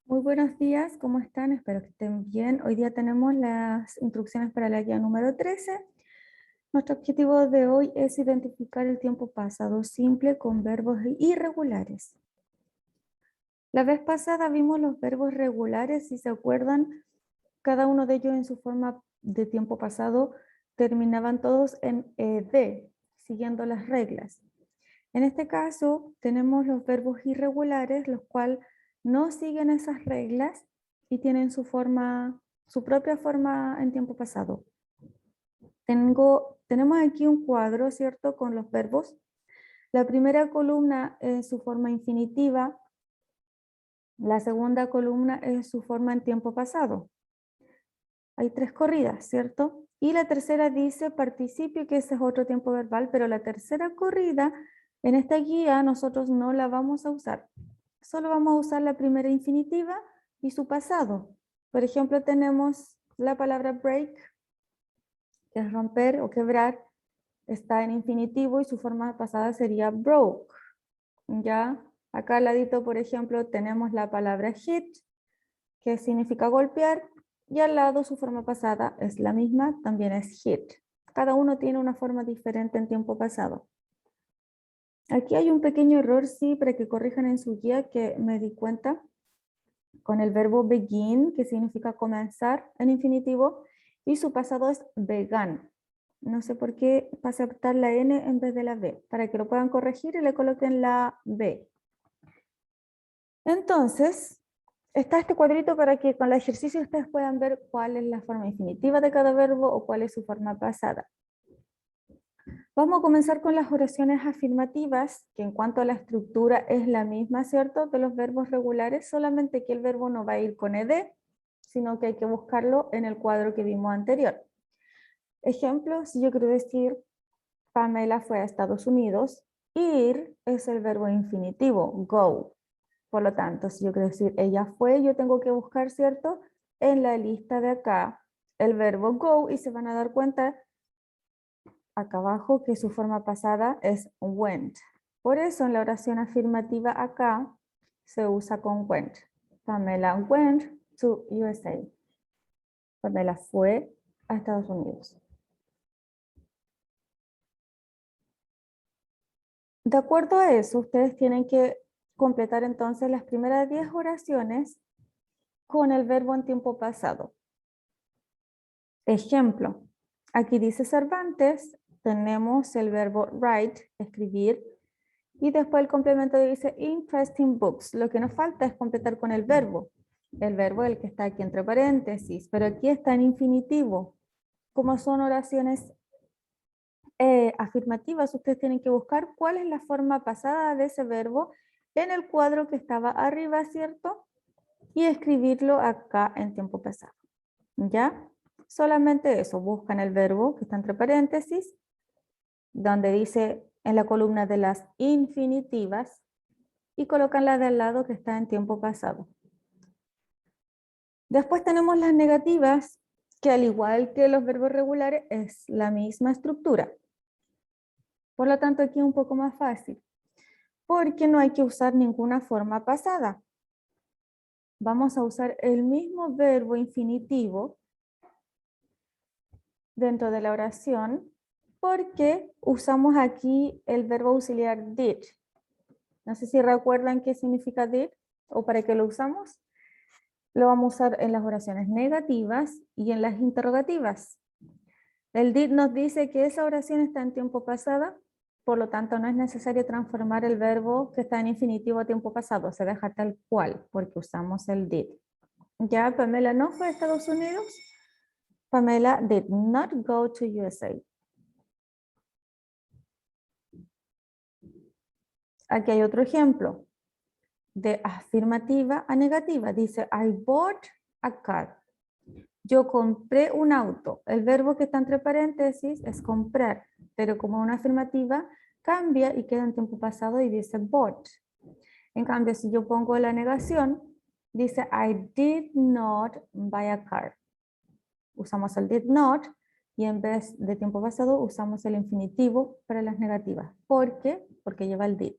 Muy buenos días, ¿cómo están? Espero que estén bien. Hoy día tenemos las instrucciones para la guía número 13. Nuestro objetivo de hoy es identificar el tiempo pasado simple con verbos irregulares. La vez pasada vimos los verbos regulares, si se acuerdan, cada uno de ellos en su forma de tiempo pasado terminaban todos en ed, siguiendo las reglas. En este caso, tenemos los verbos irregulares, los cuales no siguen esas reglas y tienen su propia forma en tiempo pasado. Tenemos aquí un cuadro, ¿cierto?, con los verbos. La primera columna es su forma infinitiva, la segunda columna es su forma en tiempo pasado. Hay tres corridas, ¿cierto? Y la tercera dice participio, que ese es otro tiempo verbal, pero la tercera corrida en esta guía nosotros no la vamos a usar. Solo vamos a usar la primera infinitiva y su pasado. Por ejemplo, tenemos la palabra break, que es romper o quebrar, está en infinitivo y su forma pasada sería broke. Ya, acá al ladito, por ejemplo, tenemos la palabra hit, que significa golpear, y al lado su forma pasada es la misma, también es hit. Cada uno tiene una forma diferente en tiempo pasado. Aquí hay un pequeño error, sí, para que corrijan en su guía, que me di cuenta con el verbo begin, que significa comenzar en infinitivo, y su pasado es began. No sé por qué pasé a optar la N en vez de la B, para que lo puedan corregir y le coloquen la B. Entonces, está este cuadrito para que con el ejercicio ustedes puedan ver cuál es la forma infinitiva de cada verbo o cuál es su forma pasada. Vamos a comenzar con las oraciones afirmativas, que en cuanto a la estructura es la misma, ¿cierto?, de los verbos regulares, solamente que el verbo no va a ir con ed, sino que hay que buscarlo en el cuadro que vimos anterior. Ejemplo, si yo quiero decir Pamela fue a Estados Unidos, ir es el verbo infinitivo, go. Por lo tanto, si yo quiero decir ella fue, yo tengo que buscar, ¿cierto?, en la lista de acá el verbo go, y se van a dar cuenta acá abajo que su forma pasada es went. Por eso en la oración afirmativa acá se usa con went. Pamela went to USA. Pamela fue a Estados Unidos. De acuerdo a eso, ustedes tienen que completar entonces las primeras 10 oraciones con el verbo en tiempo pasado. Ejemplo, aquí dice Cervantes, tenemos el verbo write, escribir, y después el complemento dice interesting books. Lo que nos falta es completar con el verbo el que está aquí entre paréntesis, pero aquí está en infinitivo. Como son oraciones afirmativas, ustedes tienen que buscar cuál es la forma pasada de ese verbo en el cuadro que estaba arriba, ¿cierto? Y escribirlo acá en tiempo pasado. ¿Ya? Solamente eso, buscan el verbo que está entre paréntesis, donde dice en la columna de las infinitivas, y colocan la de al lado que está en tiempo pasado. Después tenemos las negativas, que al igual que los verbos regulares es la misma estructura. Por lo tanto, aquí es un poco más fácil, porque no hay que usar ninguna forma pasada. Vamos a usar el mismo verbo infinitivo dentro de la oración, porque usamos aquí el verbo auxiliar did. No sé si recuerdan qué significa did o para qué lo usamos. Lo vamos a usar en las oraciones negativas y en las interrogativas. El did nos dice que esa oración está en tiempo pasado, por lo tanto no es necesario transformar el verbo que está en infinitivo a tiempo pasado, se deja tal cual porque usamos el did. Ya Pamela no fue a Estados Unidos. Pamela did not go to USA. Aquí hay otro ejemplo de afirmativa a negativa. Dice, I bought a car. Yo compré un auto. El verbo que está entre paréntesis es comprar, pero como una afirmativa cambia y queda en tiempo pasado y dice bought. En cambio, si yo pongo la negación, dice I did not buy a car. Usamos el did not y en vez de tiempo pasado usamos el infinitivo para las negativas. ¿Por qué? Porque lleva el did.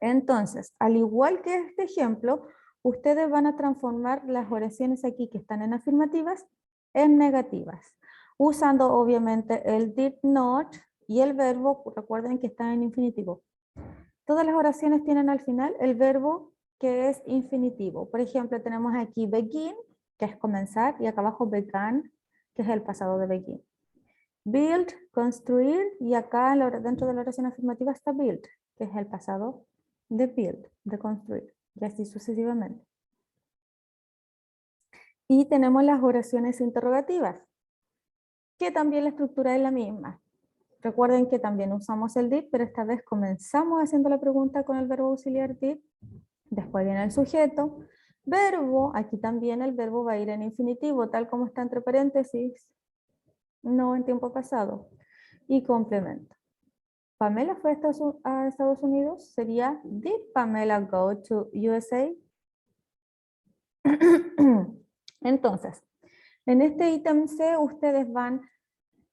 Entonces, al igual que este ejemplo, ustedes van a transformar las oraciones aquí que están en afirmativas en negativas, usando obviamente el did not y el verbo, recuerden que están en infinitivo. Todas las oraciones tienen al final el verbo que es infinitivo. Por ejemplo, tenemos aquí begin, que es comenzar, y acá abajo began, que es el pasado de begin. Build, construir, y acá dentro de la oración afirmativa está build, que es el pasado de build, de construir, y así sucesivamente. Y tenemos las oraciones interrogativas, que también la estructura es la misma. Recuerden que también usamos el did, pero esta vez comenzamos haciendo la pregunta con el verbo auxiliar did, después viene el sujeto, verbo, aquí también el verbo va a ir en infinitivo, tal como está entre paréntesis, no en tiempo pasado, y complemento. Pamela fue a Estados Unidos, sería did Pamela go to USA? Entonces, en este ítem C ustedes van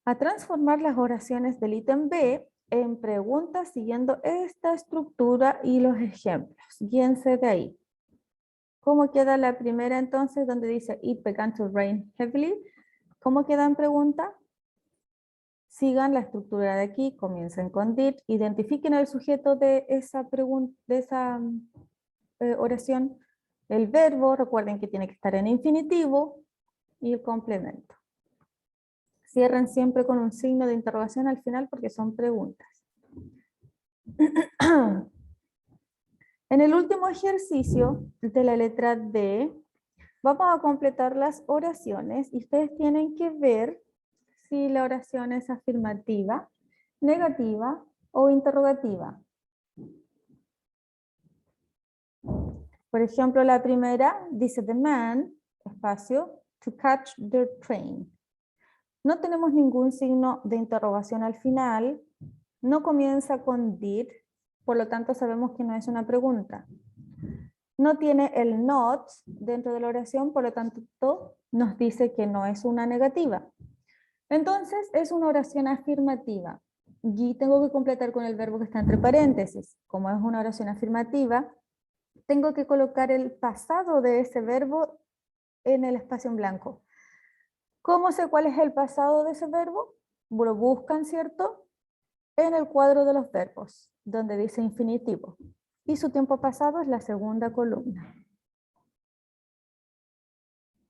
a transformar las oraciones del ítem B en preguntas siguiendo esta estructura y los ejemplos. Guíense de ahí. ¿Cómo queda la primera entonces donde dice it began to rain heavily? ¿Cómo queda en pregunta? Sigan la estructura de aquí, comiencen con did, identifiquen el sujeto de esa pregunta, de esa oración, el verbo, recuerden que tiene que estar en infinitivo, y el complemento. Cierren siempre con un signo de interrogación al final porque son preguntas. En el último ejercicio de la letra D, vamos a completar las oraciones y ustedes tienen que ver si la oración es afirmativa, negativa o interrogativa. Por ejemplo, la primera dice the man, espacio, to catch the train. No tenemos ningún signo de interrogación al final, no comienza con did, por lo tanto sabemos que no es una pregunta. No tiene el not dentro de la oración, por lo tanto nos dice que no es una negativa. Entonces es una oración afirmativa y tengo que completar con el verbo que está entre paréntesis. Como es una oración afirmativa, tengo que colocar el pasado de ese verbo en el espacio en blanco. ¿Cómo sé cuál es el pasado de ese verbo? Lo buscan, ¿cierto? En el cuadro de los verbos, donde dice infinitivo. Y su tiempo pasado es la segunda columna.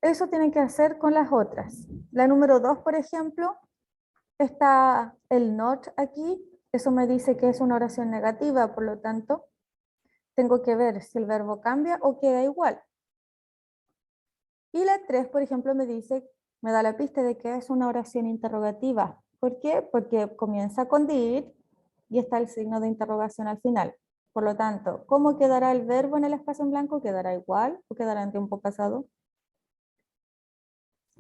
Eso tienen que hacer con las otras. La número 2, por ejemplo, está el not aquí. Eso me dice que es una oración negativa, por lo tanto, tengo que ver si el verbo cambia o queda igual. Y la 3, por ejemplo, me da la pista de que es una oración interrogativa. ¿Por qué? Porque comienza con did y está el signo de interrogación al final. Por lo tanto, ¿cómo quedará el verbo en el espacio en blanco? ¿Quedará igual o quedará en tiempo pasado?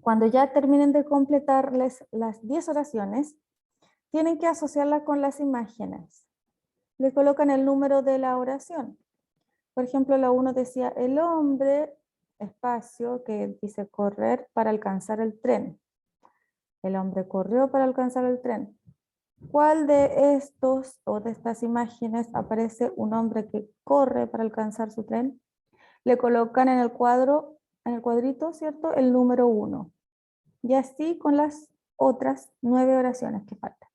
Cuando ya terminen de completarles las 10 oraciones, tienen que asociarla con las imágenes. Le colocan el número de la oración. Por ejemplo, la 1 decía, el hombre, espacio, que dice correr para alcanzar el tren. El hombre corrió para alcanzar el tren. ¿Cuál de estos o de estas imágenes aparece un hombre que corre para alcanzar su tren? Le colocan en el cuadrito, ¿cierto? El número 1. Y así con las otras 9 oraciones que faltan.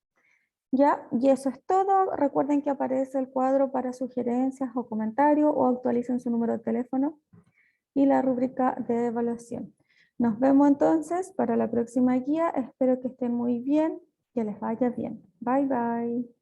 Ya, y eso es todo. Recuerden que aparece el cuadro para sugerencias o comentarios o actualicen su número de teléfono y la rúbrica de evaluación. Nos vemos entonces para la próxima guía. Espero que estén muy bien, que les vaya bien. Bye, bye.